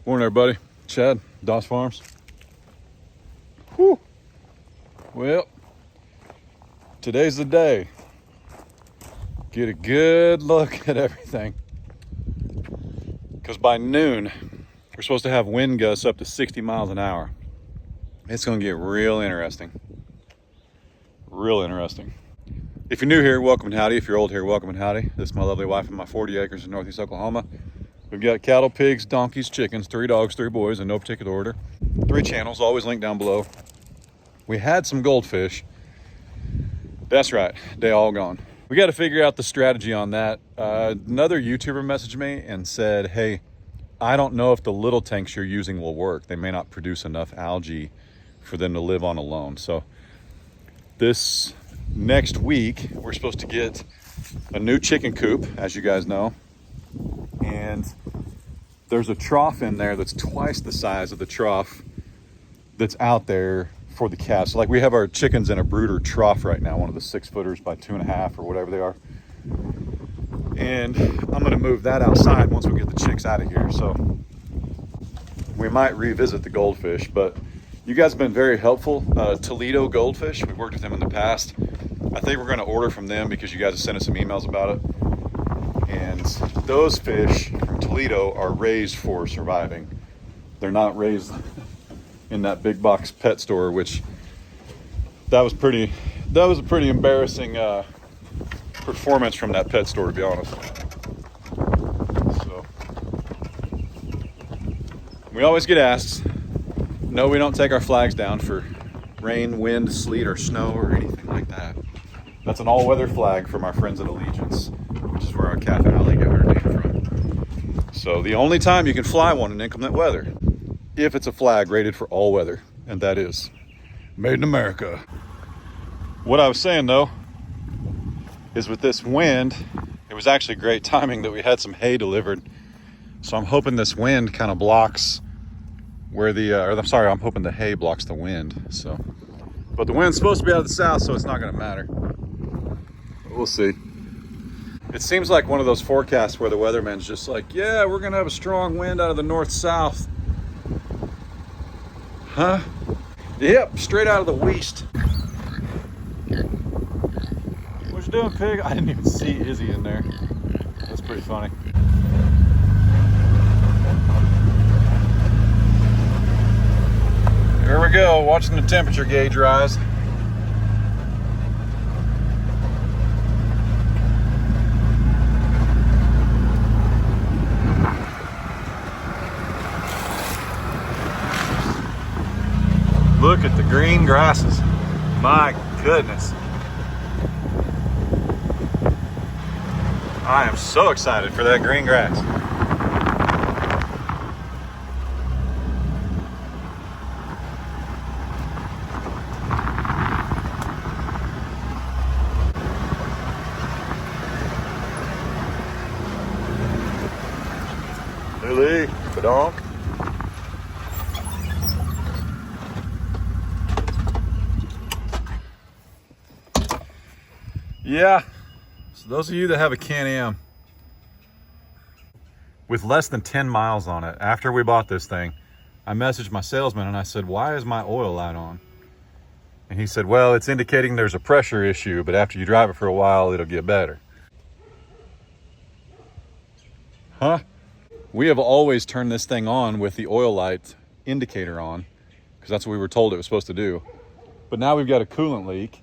Morning, everybody. Chad, Doss Farms. Whew. Well, today's the day. Get a good look at everything. Because by noon, we're supposed to have wind gusts up to 60 miles an hour. It's going to get real interesting. Real interesting. If you're new here, welcome and howdy. If you're old here, welcome and howdy. This is my lovely wife and my 40 acres in northeast Oklahoma. We've got cattle, pigs, donkeys, chickens, 3 dogs, 3 boys in no particular order. 3 channels, always linked down below. We had some goldfish. That's right, they all gone. We got to figure out the strategy on that. Another YouTuber messaged me and said, hey, I don't know if the little tanks you're using will work. They may not produce enough algae for them to live on alone. So this next week, we're supposed to get a new chicken coop, as you guys know. And there's a trough in there that's twice the size of the trough that's out there for the calves. So like we have our chickens in a brooder trough right now, one of the 6-footers by 2.5 or whatever they are. And I'm gonna move that outside once we get the chicks out of here. So we might revisit the goldfish, but you guys have been very helpful. Toledo Goldfish, we've worked with them in the past. I think we're gonna order from them because you guys have sent us some emails about it. And those fish from Toledo are raised for surviving. They're not raised in that big box pet store, which that was a pretty embarrassing performance from that pet store, to be honest. So we always get asked. No, we don't take our flags down for rain, wind, sleet, or snow or anything like that. That's an all-weather flag from our friends at Allegiance, which is where our Cafe Alley got her name from. So the only time you can fly one in inclement weather, if it's a flag rated for all weather, and that is made in America. What I was saying though, is with this wind, it was actually great timing that we had some hay delivered. So I'm hoping this wind kind of blocks where I'm hoping the hay blocks the wind. So, but the wind's supposed to be out of the south, so it's not gonna matter. We'll see. It seems like one of those forecasts where the weatherman's just like, yeah, we're gonna have a strong wind out of the north-south. Huh? Yep, straight out of the west. What you doing, pig? I didn't even see Izzy in there. That's pretty funny. Here we go, watching the temperature gauge rise. Look at the green grasses. My goodness. I am so excited for that green grass. Lily, badonk. Yeah, so those of you that have a Can-Am with less than 10 miles on it, after we bought this thing, I messaged my salesman and I said, why is my oil light on? And he said, well, it's indicating there's a pressure issue, but after you drive it for a while, it'll get better. Huh? We have always turned this thing on with the oil light indicator on, because that's what we were told it was supposed to do. But now we've got a coolant leak,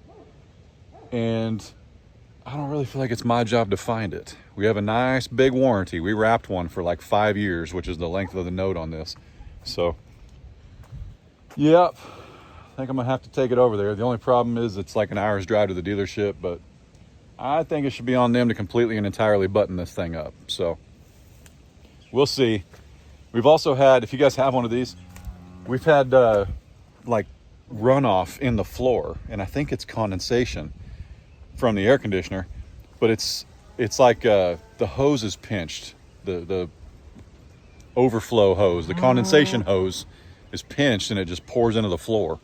and I don't really feel like it's my job to find it. We have a nice big warranty. We wrapped one for like 5 years, which is the length of the note on this. So, yep, I think I'm gonna have to take it over there. The only problem is it's like an hour's drive to the dealership, but I think it should be on them to completely and entirely button this thing up. So, we'll see. We've also had, if you guys have one of these, we've had like runoff in the floor, and I think it's condensation from the air conditioner, but it's like the hose is pinched. The overflow hose, the condensation hose is pinched and it just pours into the floor.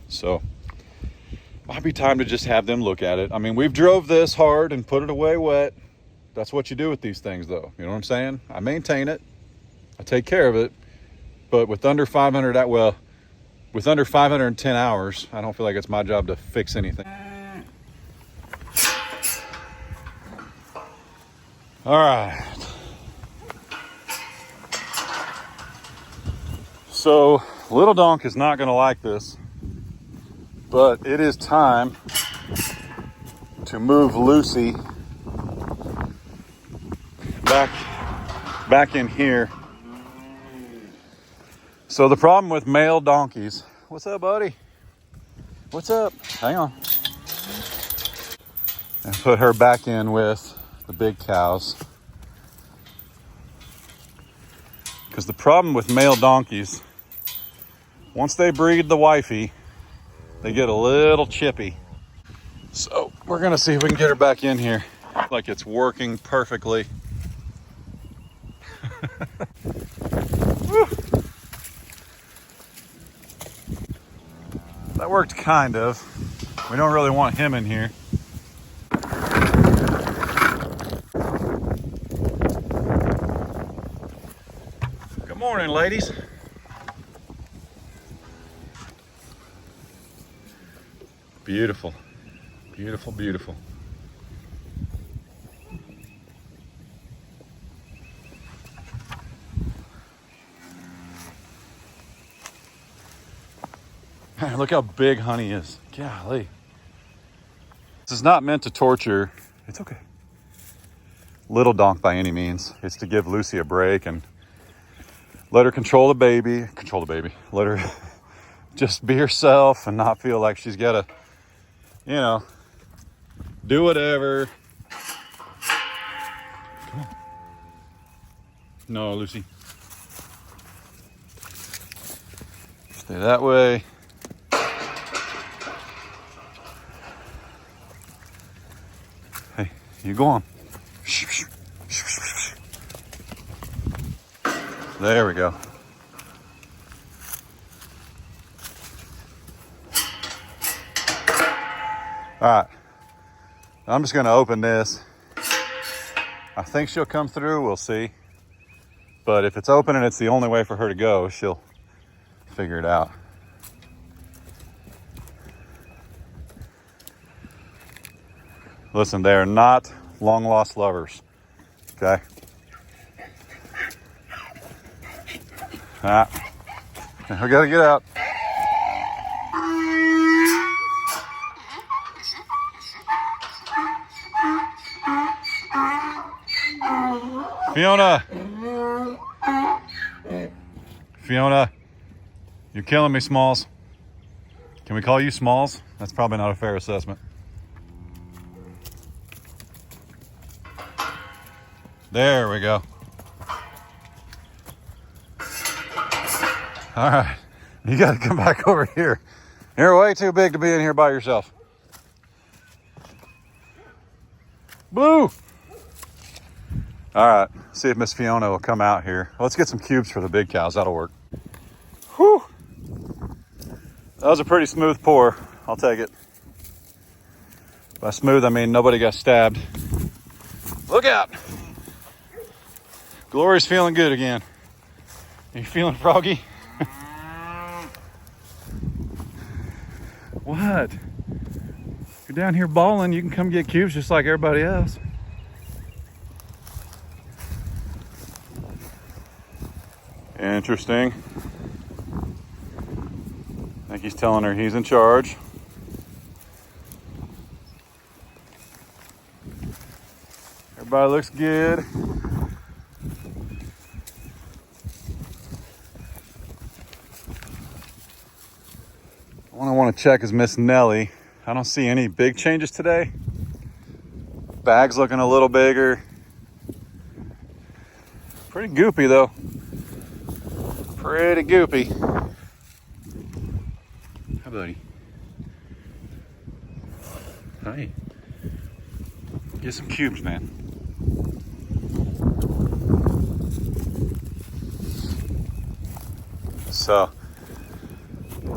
So might be time to just have them look at it. I mean, we've drove this hard and put it away wet. That's what you do with these things though. You know what I'm saying? I maintain it. I take care of it. But with under 500 with under 510 hours, I don't feel like it's my job to fix anything. All right. So little donk is not gonna like this, but it is time to move Lucy back in here. So the problem with male donkeys, what's up, buddy? What's up? Hang on. And put her back in with the big cows. Because the problem with male donkeys, once they breed the wifey, they get a little chippy. So we're gonna see if we can get her back in here. Like it's working perfectly. That worked kind of. We don't really want him in here. Good morning, ladies. Beautiful, beautiful, beautiful. Look how big Honey is. Golly. This is not meant to torture. It's okay. Little donk by any means. It's to give Lucy a break and let her control the baby. Let her just be herself and not feel like she's got to, you know, do whatever. Come on. No, Lucy. Stay that way. Hey, you go on. There we go. All right, I'm just gonna open this. I think she'll come through, we'll see. But if it's open and it's the only way for her to go, she'll figure it out. Listen, they are not long lost lovers, okay? All right, we gotta get out. Fiona, you're killing me, Smalls. Can we call you Smalls? That's probably not a fair assessment. There we go. All right, you gotta come back over here. You're way too big to be in here by yourself. Blue. All right, see if Miss Fiona will come out here. Let's get some cubes for the big cows, that'll work. Whew. That was a pretty smooth pour, I'll take it. By smooth, I mean nobody got stabbed. Look out. Glory's feeling good again. Are you feeling froggy? What? You're down here balling, you can come get cubes just like everybody else. Interesting. I think he's telling her he's in charge. Everybody looks good. One I want to check is Miss Nellie. I don't see any big changes today. Bag's looking a little bigger. Pretty goopy though. Pretty goopy. Hi, buddy. Hi. Get some cubes, man. So,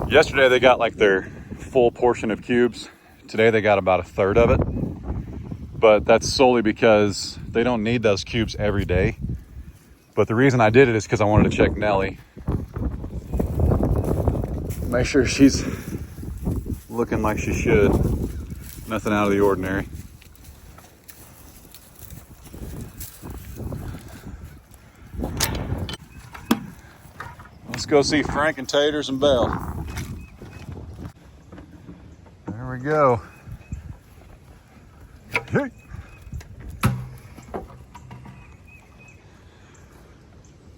yesterday they got like their full portion of cubes. Today they got about a third of it. But that's solely because they don't need those cubes every day. But the reason I did it is because I wanted to check Nellie. Make sure she's looking like she should. Nothing out of the ordinary. Let's go see Frank and Taters and Belle. There we go. Hey.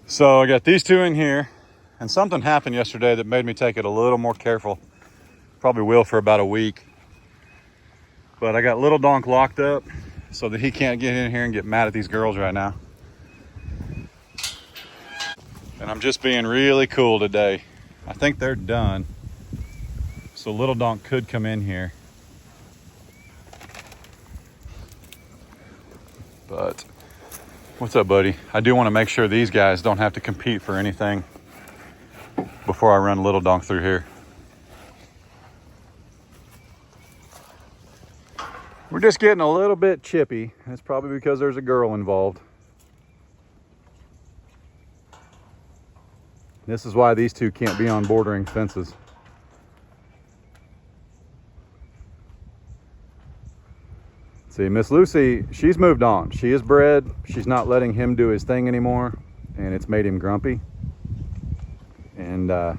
So I got these two in here, and something happened yesterday that made me take it a little more careful. Probably will for about a week. But I got Little Donk locked up so that he can't get in here and get mad at these girls right now. And I'm just being really cool today. I think they're done. So Little Donk could come in here. But what's up, buddy? I do want to make sure these guys don't have to compete for anything before I run Little Donk through here. We're just getting a little bit chippy. It's probably because there's a girl involved. This is why these two can't be on bordering fences. See, Miss Lucy, she's moved on. She is bred. She's not letting him do his thing anymore, and it's made him grumpy. And of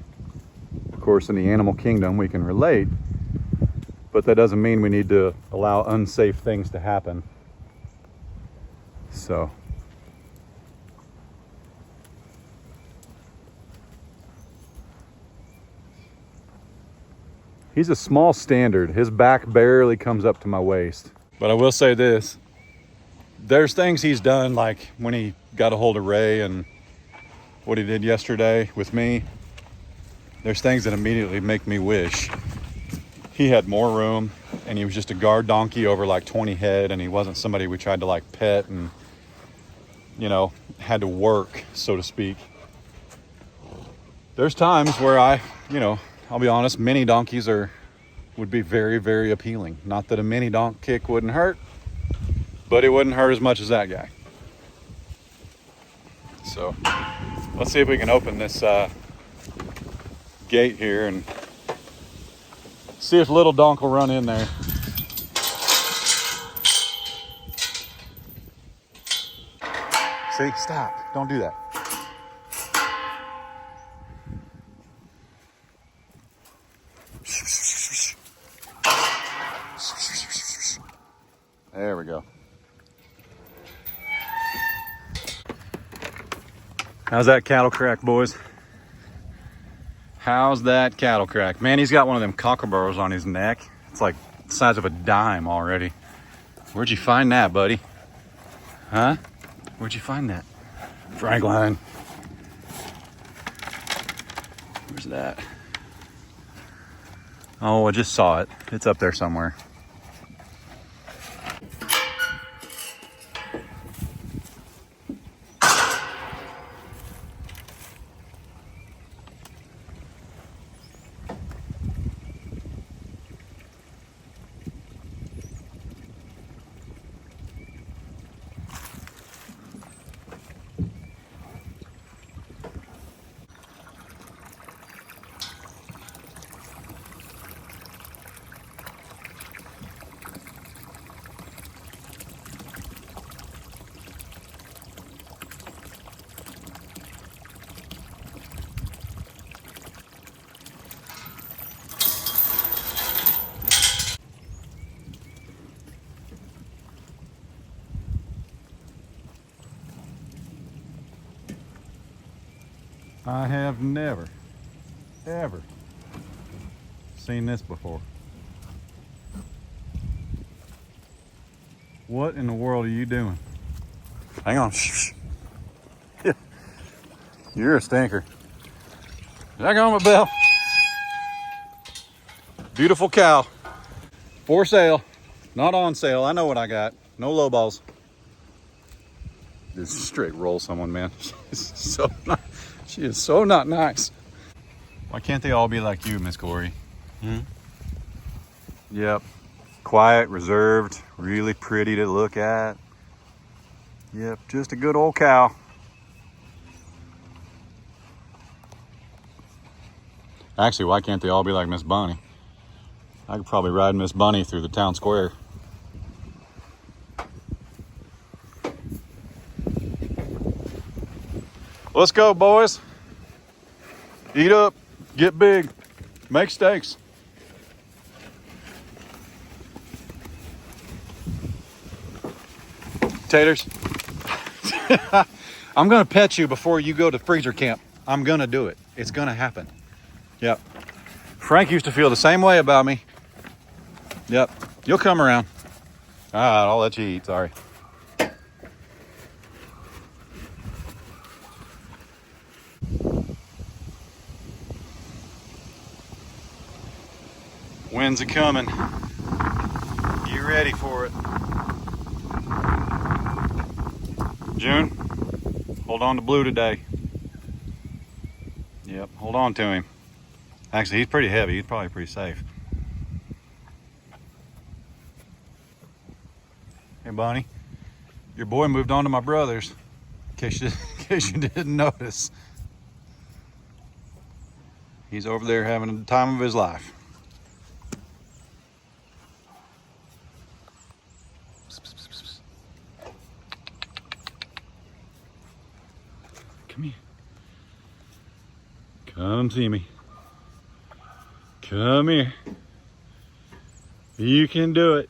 course, in the animal kingdom, we can relate, but that doesn't mean we need to allow unsafe things to happen. So he's a small standard. His back barely comes up to my waist. But I will say this, there's things he's done, like when he got a hold of Ray and what he did yesterday with me. There's things that immediately make me wish he had more room and he was just a guard donkey over like 20 head, and he wasn't somebody we tried to like pet and, you know, had to work, so to speak. There's times where I'll be honest, mini donkeys would be very, very appealing. Not that a mini donk kick wouldn't hurt, but it wouldn't hurt as much as that guy. So let's see if we can open this gate here and see if Little Donk will run in there. See, stop, don't do that. There we go. How's that cattle crack, boys? How's that cattle crack? Man, he's got one of them cockleburs on his neck. It's like the size of a dime already. Where'd you find that, buddy? Huh? Where'd you find that? Franklin. Where's that? Oh, I just saw it. It's up there somewhere. I have never, ever seen this before. What in the world are you doing? Hang on. You're a stinker. Back on my bell. Beautiful cow. For sale. Not on sale. I know what I got. No low balls. Just straight roll someone, man. She is so not nice. Why can't they all be like you, Miss Corey? Yep. Quiet, reserved, really pretty to look at. Yep, just a good old cow. Actually, why can't they all be like Miss Bunny? I could probably ride Miss Bunny through the town square. Let's go, boys. Eat up, get big, make steaks. Taters. I'm gonna pet you before you go to freezer camp. I'm gonna do it. It's gonna happen. Yep. Frank used to feel the same way about me. Yep. You'll come around. All right, I'll let you eat. Sorry. Winds are coming. Get ready for it. June, hold on to Blue today. Yep, hold on to him. Actually, he's pretty heavy. He's probably pretty safe. Hey, Bonnie, your boy moved on to my brother's, in case you didn't notice. He's over there having the time of his life. Come here. Come see me. Come here. You can do it.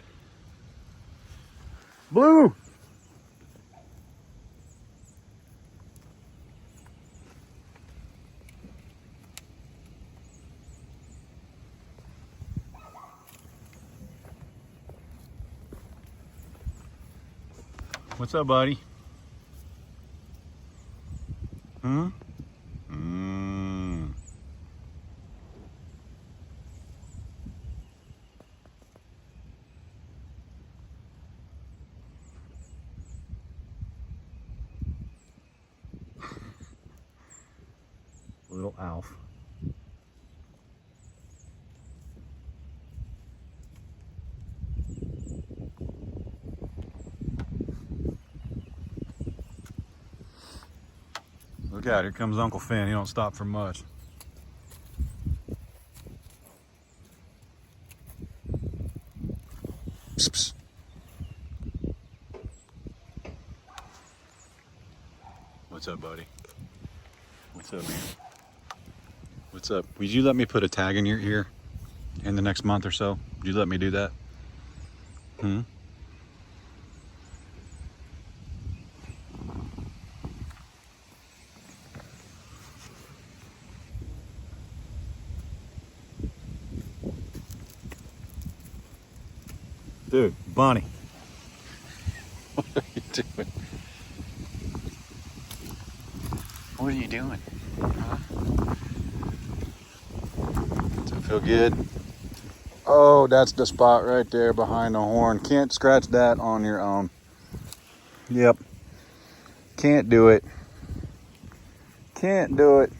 Blue! What's up, buddy? Huh? Little Alf. Look out, here comes Uncle Finn. He don't stop for much. Psst, psst. What's up, buddy? What's up, man? What's up? Would you let me put a tag in your ear in the next month or so? Would you let me do that? Dude, Bonnie. What are you doing? What are you doing? Huh? Does it feel good? Oh, that's the spot right there behind the horn. Can't scratch that on your own. Yep. Can't do it. Can't do it.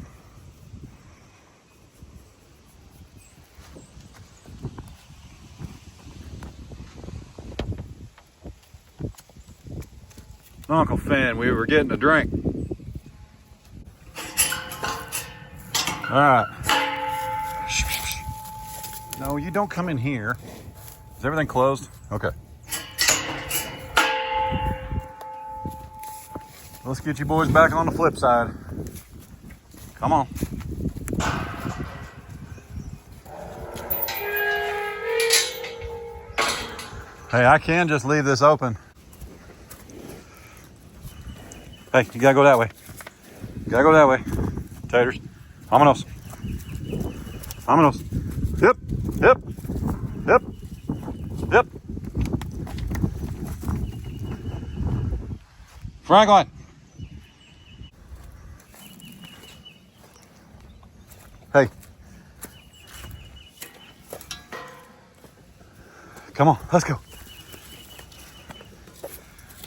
Uncle Finn, we were getting a drink. All right. No, you don't come in here. Is everything closed? Okay. Let's get you boys back on the flip side. Come on. Hey, I can just leave this open. Hey, you gotta go that way. You gotta go that way. Taters. Vámonos. Vámonos. Yep. Yep. Yep. Yep. Franklin. Hey. Come on, let's go.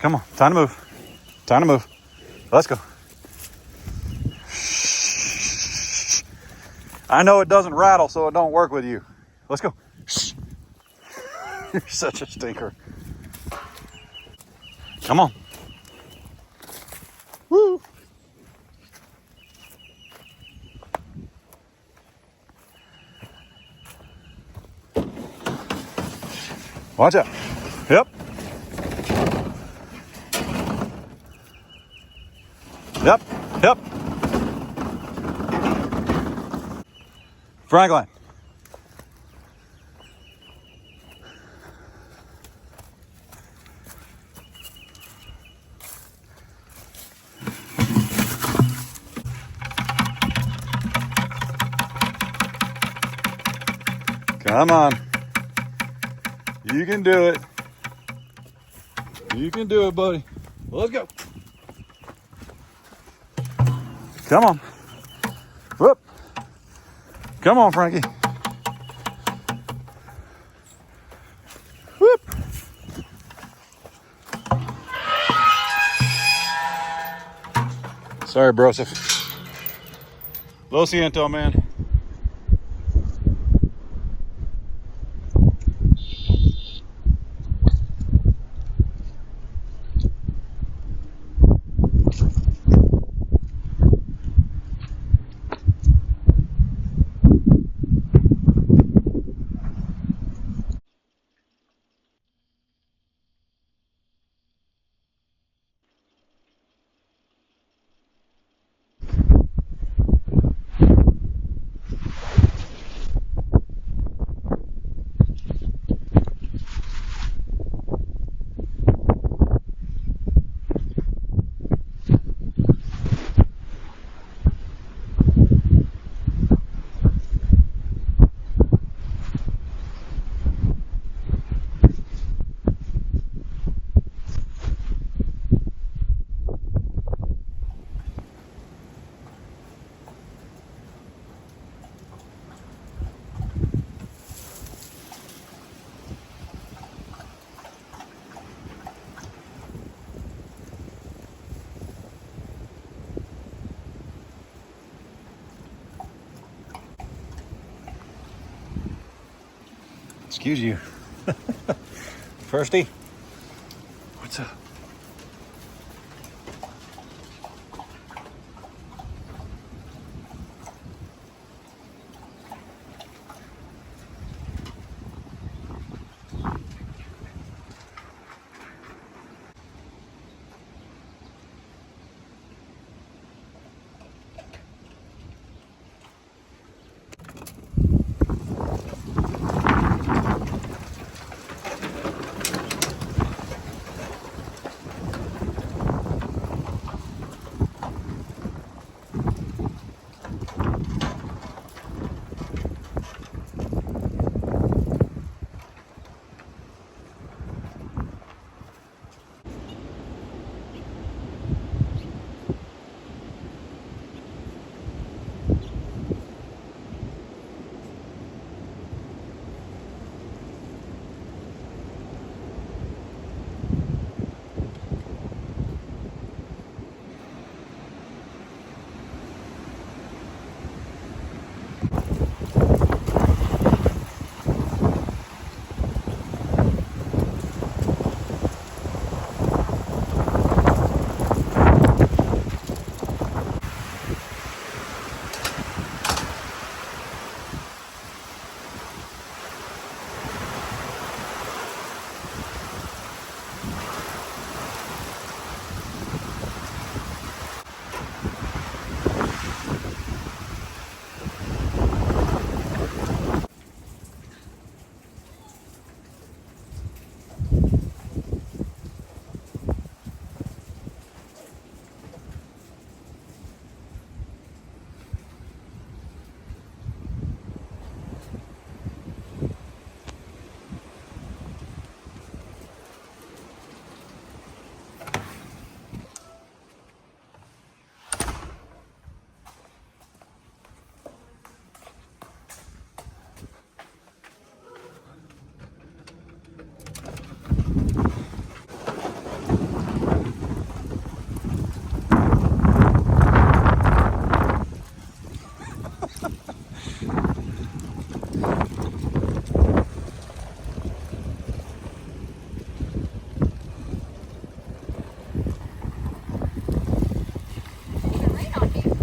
Come on, time to move. Time to move. Let's go. I know it doesn't rattle, so it don't work with you. Let's go. You're such a stinker. Come on. Woo. Watch out. Yep. Yep. Yep. Franklin. Come on. You can do it. You can do it, buddy. Let's go. Come on. Whoop. Come on, Frankie. Whoop. Sorry, Broseph. Lo siento, man. Excuse you. Firsty? What's up?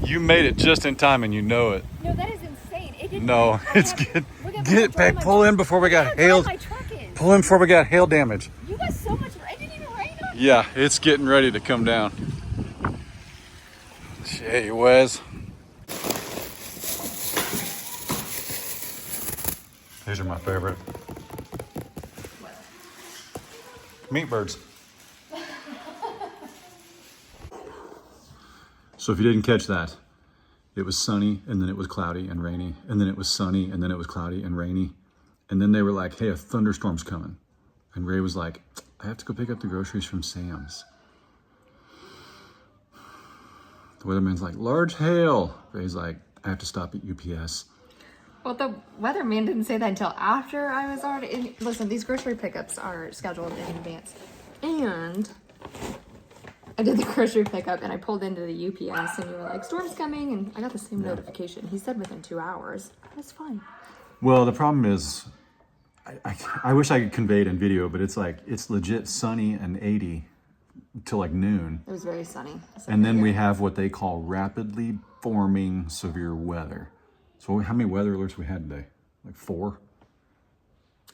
You made it just in time and you know it. No, that is insane. It didn't. No, it's good. Get it back, pull in before we got hailed. My truck in. Pull in before we got hail damage. You got so much rain. It didn't even rain on you. Yeah, it's getting ready to come down. Gee whiz. These are my favorite. Meat birds. So if you didn't catch that, it was sunny and then it was cloudy and rainy and then it was sunny and then it was cloudy and rainy. And then they were like, hey, a thunderstorm's coming. And Ray was like, I have to go pick up the groceries from Sam's. The weatherman's like, large hail. Ray's like, I have to stop at UPS. Well, the weatherman didn't say that until after I was already in. Listen, these grocery pickups are scheduled in advance. And I did the grocery pickup and I pulled into the UPS and you were like, storm's coming. And I got the same notification. He said within 2 hours. That's fine. Well, the problem is, I wish I could convey it in video, but it's like, it's legit sunny and 80 till like noon. It was very sunny. And then we have what they call rapidly forming severe weather. So how many weather alerts we had today? Like 4?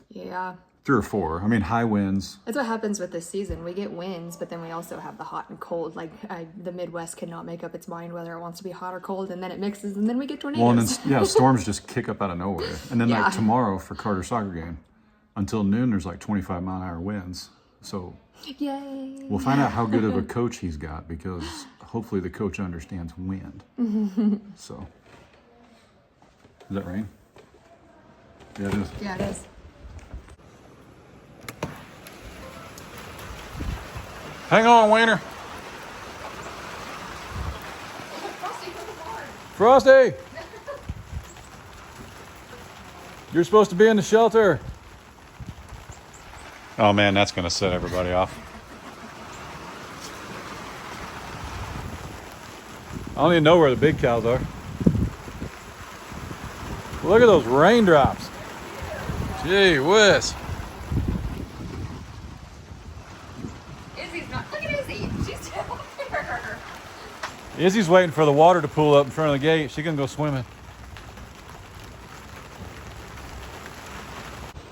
Yeah. 3 or 4. I mean, high winds. That's what happens with this season. We get winds, but then we also have the hot and cold. Like the Midwest cannot make up its mind whether it wants to be hot or cold, and then it mixes, and then we get tornadoes. Well, and then, storms just kick up out of nowhere. And then like tomorrow for Carter's soccer game, until noon, there's like 25-mile-an-hour winds. So yay! We'll find out how good of a coach he's got, because hopefully the coach understands wind. So, is that rain? Yeah, it is. Yeah, it is. Hang on, Wiener. Frosty! You're supposed to be in the shelter. Oh man, that's gonna set everybody off. I don't even know where the big cows are. Look at those raindrops. Gee whiz. Izzy's not. Look at Izzy. She's still there. Izzy's waiting for the water to pool up in front of the gate. She can go swimming.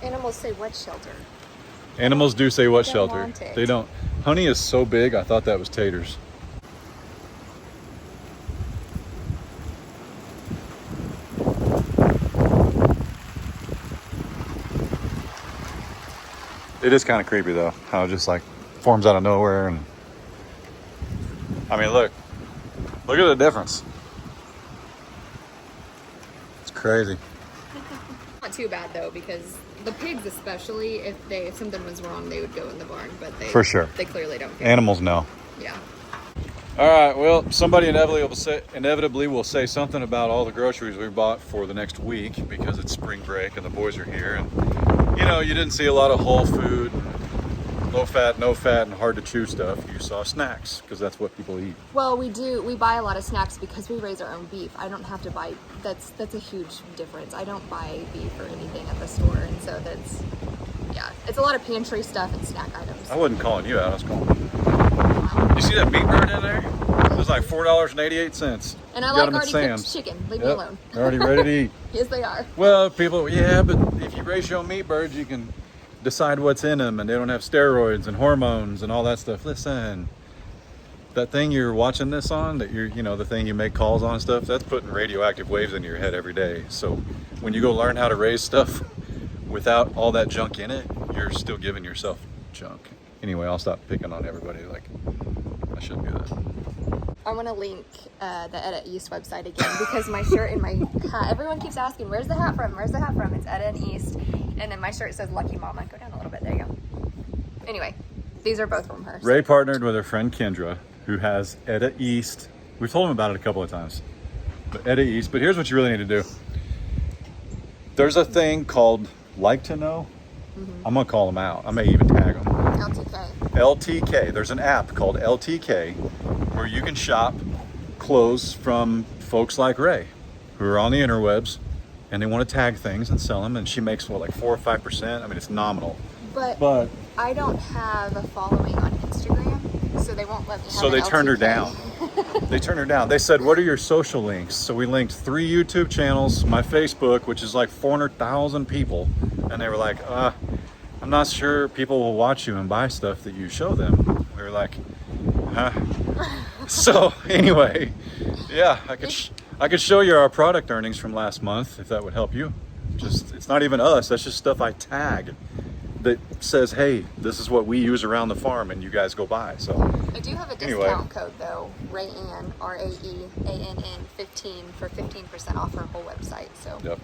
Animals say what shelter? Animals do say what They shelter. want it. They don't. Honey is so big, I thought that was taters. It is kind of creepy though, how it just like forms out of nowhere. And I mean, look at the difference. It's crazy. Not too bad though, because the pigs, especially, if something was wrong, they would go in the barn. But they For sure. They clearly don't care. Animals know. Yeah. All right, well, somebody inevitably will say something about all the groceries we bought for the next week, because it's spring break and the boys are here. And, you know, you didn't see a lot of whole food, low fat, no fat, and hard to chew stuff. You saw snacks, because that's what people eat. Well, we do. We buy a lot of snacks because we raise our own beef. I don't have to buy. That's a huge difference. I don't buy beef or anything at the store, and so that's, yeah, it's a lot of pantry stuff and snack items. I wasn't calling you out, I was calling you. You see that meat bird in there? It was like $4.88. And I like already cooked chicken. Leave me alone. They're already ready to eat. Yes, they are. Well, people, yeah, but if you raise your own meat birds, you can decide what's in them, and they don't have steroids and hormones and all that stuff. Listen, that thing you're watching this on, that the thing you make calls on and stuff, that's putting radioactive waves into your head every day. So when you go learn how to raise stuff without all that junk in it, you're still giving yourself junk. Anyway, I'll stop picking on everybody. Like, I shouldn't do that. I want to link the Etta East website again, because my shirt and my hat, everyone keeps asking, where's the hat from? Where's the hat from? It's Etta and East. And then my shirt says Lucky Mama. Go down a little bit. There you go. Anyway, these are both from her. Ray partnered with her friend Kendra, who has Etta East. We've told him about it a couple of times. But Etta East. But here's what you really need to do. There's a thing called Like to Know. I'm going to call them out. I may even tag them. LTK. There's an app called LTK where you can shop clothes from folks like Ray, who are on the interwebs, and they want to tag things and sell them, and she makes like 4 or 5%. I mean, it's nominal. But I don't have a following on Instagram, so they won't let me have So they turned her down. They turned her down. They said, what are your social links? So we linked 3 YouTube channels, my Facebook, which is like 400,000 people, and they were like, I'm I'm not sure people will watch you and buy stuff that you show them. We were like, huh? So anyway, yeah, I could show you our product earnings from last month if that would help you. Just, it's not even us. That's just stuff I tag that says, hey, this is what we use around the farm, and you guys go buy. So I do have a discount code though, Raeann, RAEANN 15 for 15% off our whole website. So yep.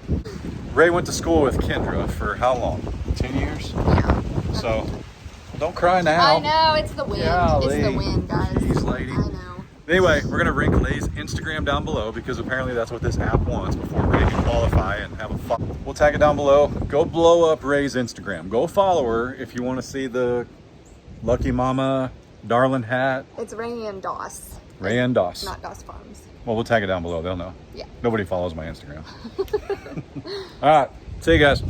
Ray went to school with Kendra for how long? 10 years? yeah. So don't cry now. I know, it's the wind. Golly. It's the wind, guys. Jeez, lady. I know. Anyway, we're gonna link Lay's Instagram down below because apparently that's what this app wants before Ray can qualify and have a fun. We'll tag it down below. Go blow up Ray's Instagram. Go follow her if you want to see the Lucky Mama Darlin hat. It's Raeann Doss. Raeann Doss. Not Doss Farms. Well, we'll tag it down below. They'll know. Yeah. Nobody follows my Instagram. All right. See you guys.